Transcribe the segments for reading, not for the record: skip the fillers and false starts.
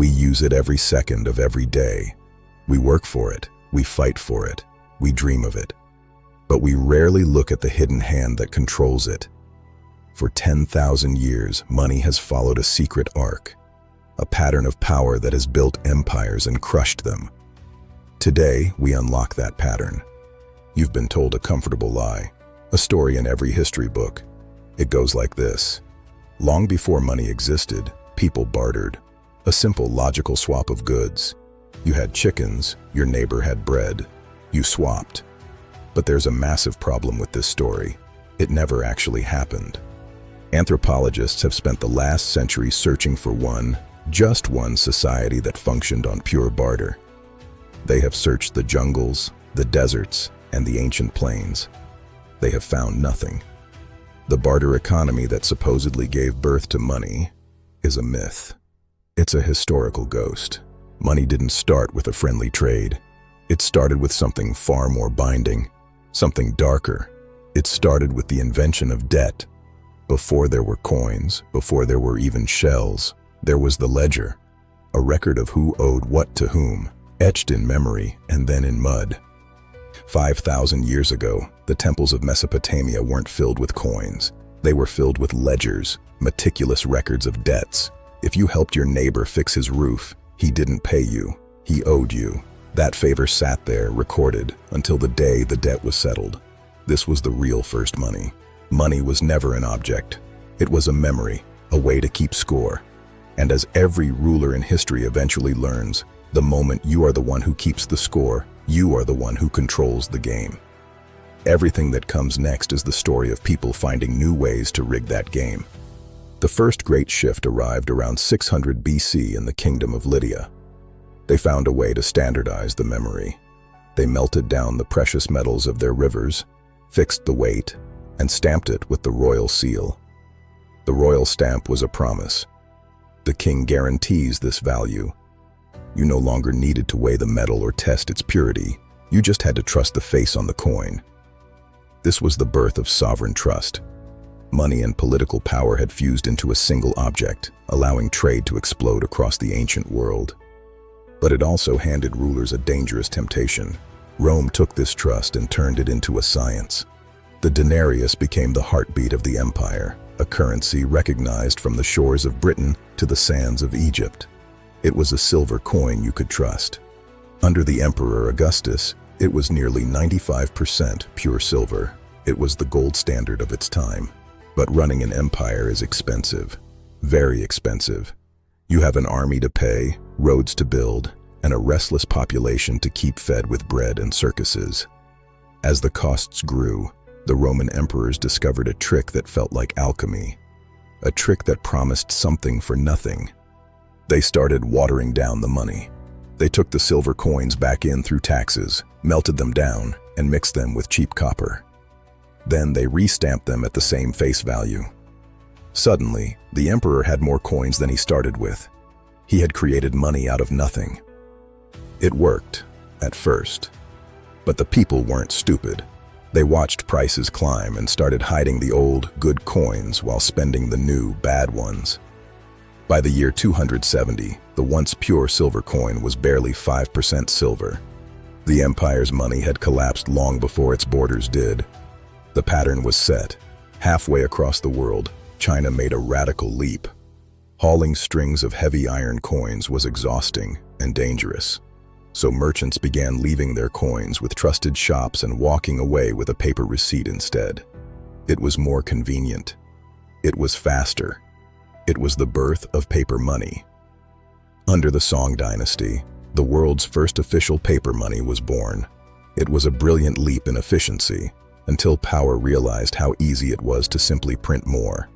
We use it every second of every day. We work for it, we fight for it, we dream of it. But we rarely look at the hidden hand that controls it. For 10,000 years, money has followed a secret arc, a pattern of power that has built empires and crushed them. Today, we unlock that pattern. You've been told a comfortable lie, a story in every history book. It goes like this. Long before money existed, people bartered, a simple logical swap of goods. You had chickens, your neighbor had bread. You swapped. But there's a massive problem with this story. It never actually happened. Anthropologists have spent the last century searching for just one society that functioned on pure barter. They have searched the jungles, the deserts, and the ancient plains. They have found nothing. The barter economy that supposedly gave birth to money is a myth. It's a historical ghost. Money didn't start with a friendly trade. It started with something far more binding, something darker. It started with the invention of debt. Before there were coins, before there were even shells, there was the ledger, a record of who owed what to whom, etched in memory and then in mud. 5,000 years ago, the temples of Mesopotamia weren't filled with coins. They were filled with ledgers, meticulous records of debts. If you helped your neighbor fix his roof, he didn't pay you, he owed you. That favor sat there, recorded, until the day the debt was settled. This was the real first money. Money was never an object. It was a memory, a way to keep score. And as every ruler in history eventually learns, the moment you are the one who keeps the score, you are the one who controls the game. Everything that comes next is the story of people finding new ways to rig that game. The first great shift arrived around 600 BC in the kingdom of Lydia. They found a way to standardize the memory. They melted down the precious metals of their rivers, fixed the weight, and stamped it with the royal seal. The royal stamp was a promise. The king guarantees this value. You no longer needed to weigh the metal or test its purity. You just had to trust the face on the coin. This was the birth of sovereign trust. Money and political power had fused into a single object, allowing trade to explode across the ancient world. But it also handed rulers a dangerous temptation. Rome took this trust and turned it into a science. The denarius became the heartbeat of the empire, a currency recognized from the shores of Britain to the sands of Egypt. It was a silver coin you could trust. Under the Emperor Augustus, it was nearly 95% pure silver. It was the gold standard of its time. But running an empire is expensive, very expensive. You have an army to pay, roads to build, and a restless population to keep fed with bread and circuses. As the costs grew, the Roman emperors discovered a trick that felt like alchemy, a trick that promised something for nothing. They started watering down the money. They took the silver coins back in through taxes, melted them down, and mixed them with cheap copper. Then they re-stamped them at the same face value. Suddenly, the emperor had more coins than he started with. He had created money out of nothing. It worked, at first. But the people weren't stupid. They watched prices climb and started hiding the old, good coins while spending the new, bad ones. By the year 270, the once pure silver coin was barely 5% silver. The empire's money had collapsed long before its borders did. The pattern was set. Halfway across the world, China made a radical leap. Hauling strings of heavy iron coins was exhausting and dangerous. So merchants began leaving their coins with trusted shops and walking away with a paper receipt instead. It was more convenient. It was faster. It was the birth of paper money. Under the Song dynasty, the world's first official paper money was born. It was a brilliant leap in efficiency, until power realized how easy it was to simply print more.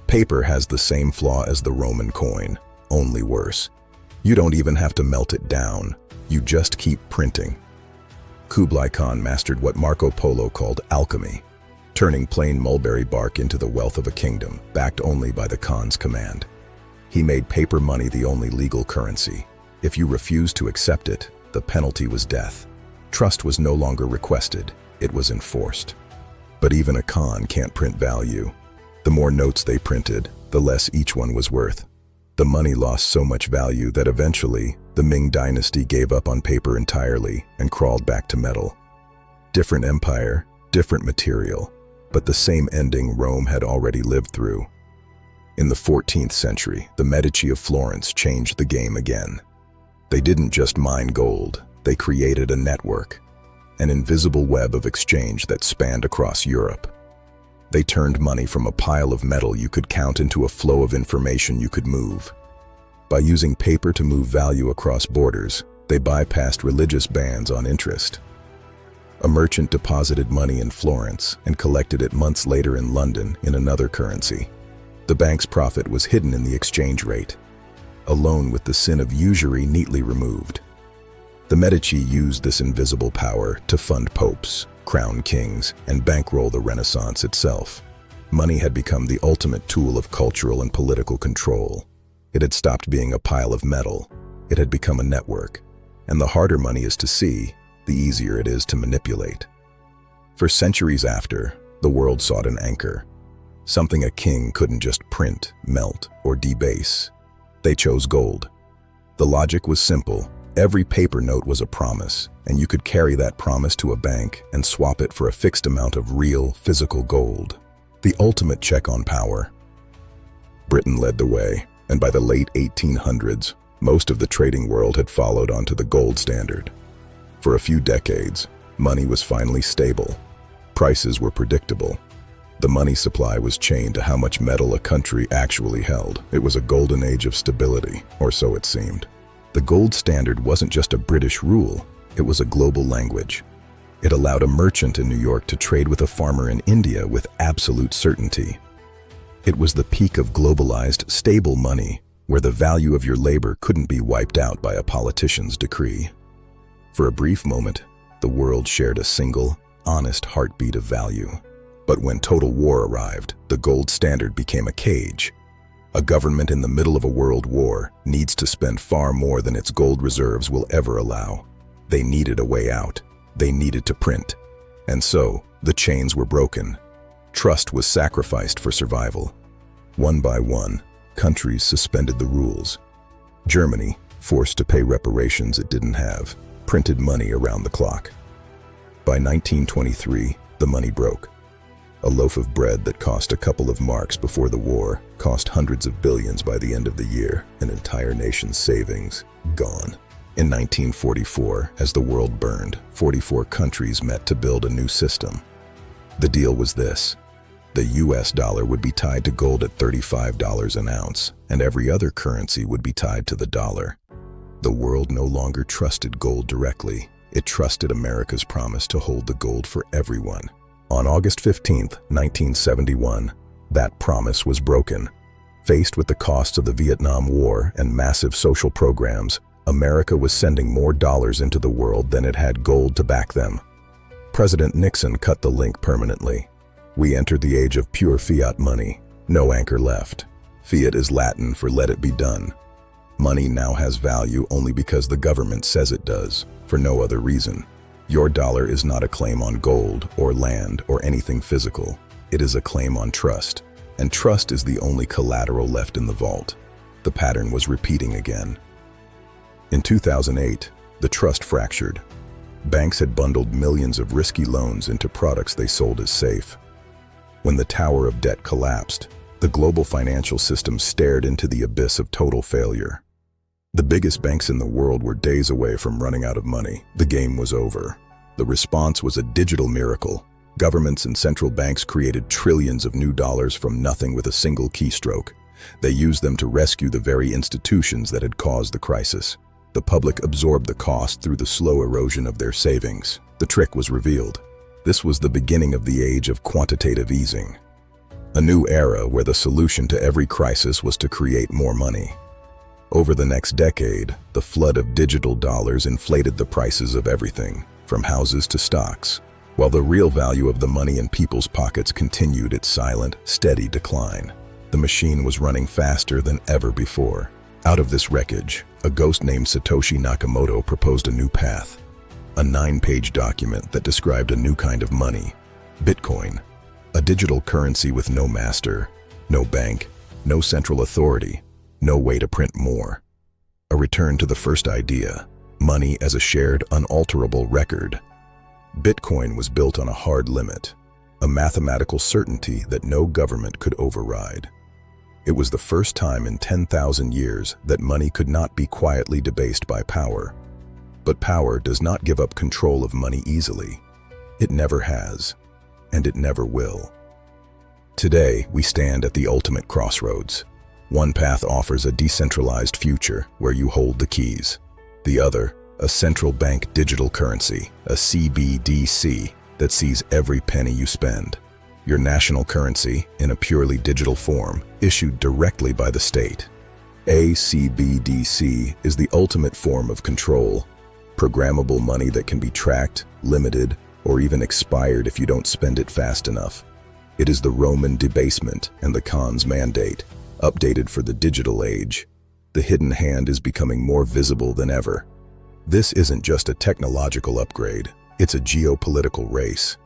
Paper has the same flaw as the Roman coin, only worse. You don't even have to melt it down. You just keep printing. Kublai Khan mastered what Marco Polo called alchemy, turning plain mulberry bark into the wealth of a kingdom, backed only by the Khan's command. He made paper money the only legal currency. If you refused to accept it, the penalty was death. Trust was no longer requested, it was enforced. But even a Khan can't print value. The more notes they printed, the less each one was worth. The money lost so much value that eventually, the Ming dynasty gave up on paper entirely and crawled back to metal. Different empire, different material, but the same ending Rome had already lived through. In the 14th century, the Medici of Florence changed the game again. They didn't just mine gold, they created a network, an invisible web of exchange that spanned across Europe. They turned money from a pile of metal you could count into a flow of information you could move. By using paper to move value across borders, they bypassed religious bans on interest. A merchant deposited money in Florence and collected it months later in London in another currency. The bank's profit was hidden in the exchange rate, alone with the sin of usury neatly removed. The Medici used this invisible power to fund popes, crown kings, and bankroll the Renaissance itself. Money had become the ultimate tool of cultural and political control. It had stopped being a pile of metal. It had become a network. And the harder money is to see, the easier it is to manipulate. For centuries after, the world sought an anchor. Something a king couldn't just print, melt, or debase. They chose gold. The logic was simple. Every paper note was a promise, and you could carry that promise to a bank and swap it for a fixed amount of real, physical gold. The ultimate check on power. Britain led the way, and by the late 1800s, most of the trading world had followed onto the gold standard. For a few decades, money was finally stable. Prices were predictable. The money supply was chained to how much metal a country actually held. It was a golden age of stability, or so it seemed. The gold standard wasn't just a British rule, it was a global language. It allowed a merchant in New York to trade with a farmer in India with absolute certainty. It was the peak of globalized, stable money, where the value of your labor couldn't be wiped out by a politician's decree. For a brief moment, the world shared a single, honest heartbeat of value. But when total war arrived, the gold standard became a cage. A government in the middle of a world war needs to spend far more than its gold reserves will ever allow. They needed a way out. They needed to print. And so, the chains were broken. Trust was sacrificed for survival. One by one, countries suspended the rules. Germany, forced to pay reparations it didn't have, printed money around the clock. By 1923, the money broke. A loaf of bread that cost a couple of marks before the war cost hundreds of billions by the end of the year, an entire nation's savings gone. In 1944, as the world burned, 44 countries met to build a new system. The deal was this: the US dollar would be tied to gold at $35 an ounce, and every other currency would be tied to the dollar. The world no longer trusted gold directly. It trusted America's promise to hold the gold for everyone. On August 15, 1971, that promise was broken. Faced with the costs of the Vietnam War and massive social programs, America was sending more dollars into the world than it had gold to back them. President Nixon cut the link permanently. We entered the age of pure fiat money, no anchor left. Fiat is Latin for let it be done. Money now has value only because the government says it does, for no other reason. Your dollar is not a claim on gold or land or anything physical. It is a claim on trust, and trust is the only collateral left in the vault. The pattern was repeating again. In 2008, the trust fractured. Banks had bundled millions of risky loans into products they sold as safe. When the tower of debt collapsed, the global financial system stared into the abyss of total failure. The biggest banks in the world were days away from running out of money. The game was over. The response was a digital miracle. Governments and central banks created trillions of new dollars from nothing with a single keystroke. They used them to rescue the very institutions that had caused the crisis. The public absorbed the cost through the slow erosion of their savings. The trick was revealed. This was the beginning of the age of quantitative easing. A new era where the solution to every crisis was to create more money. Over the next decade, the flood of digital dollars inflated the prices of everything, from houses to stocks, while the real value of the money in people's pockets continued its silent, steady decline. The machine was running faster than ever before. Out of this wreckage, a ghost named Satoshi Nakamoto proposed a new path, a 9-page document that described a new kind of money, Bitcoin, a digital currency with no master, no bank, no central authority, no way to print more. A return to the first idea, money as a shared, unalterable record. Bitcoin was built on a hard limit, a mathematical certainty that no government could override. It was the first time in 10,000 years that money could not be quietly debased by power. But power does not give up control of money easily. It never has, and it never will. Today, we stand at the ultimate crossroads. One path offers a decentralized future where you hold the keys. The other, a central bank digital currency, a CBDC, that sees every penny you spend. Your national currency, in a purely digital form, issued directly by the state. A CBDC is the ultimate form of control, programmable money that can be tracked, limited, or even expired if you don't spend it fast enough. It is the Roman debasement and the Khan's mandate, updated for the digital age. The hidden hand is becoming more visible than ever. This isn't just a technological upgrade, it's a geopolitical race.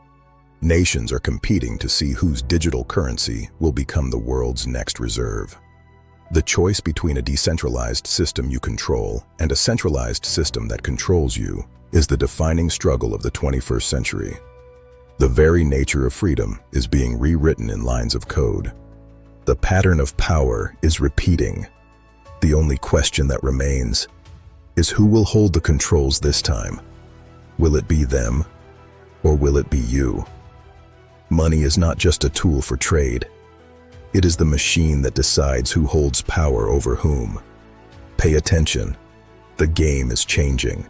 Nations are competing to see whose digital currency will become the world's next reserve. The choice between a decentralized system you control and a centralized system that controls you is the defining struggle of the 21st century. The very nature of freedom is being rewritten in lines of code. The pattern of power is repeating. The only question that remains is who will hold the controls this time? Will it be them, or will it be you? Money is not just a tool for trade. It is the machine that decides who holds power over whom. Pay attention. The game is changing.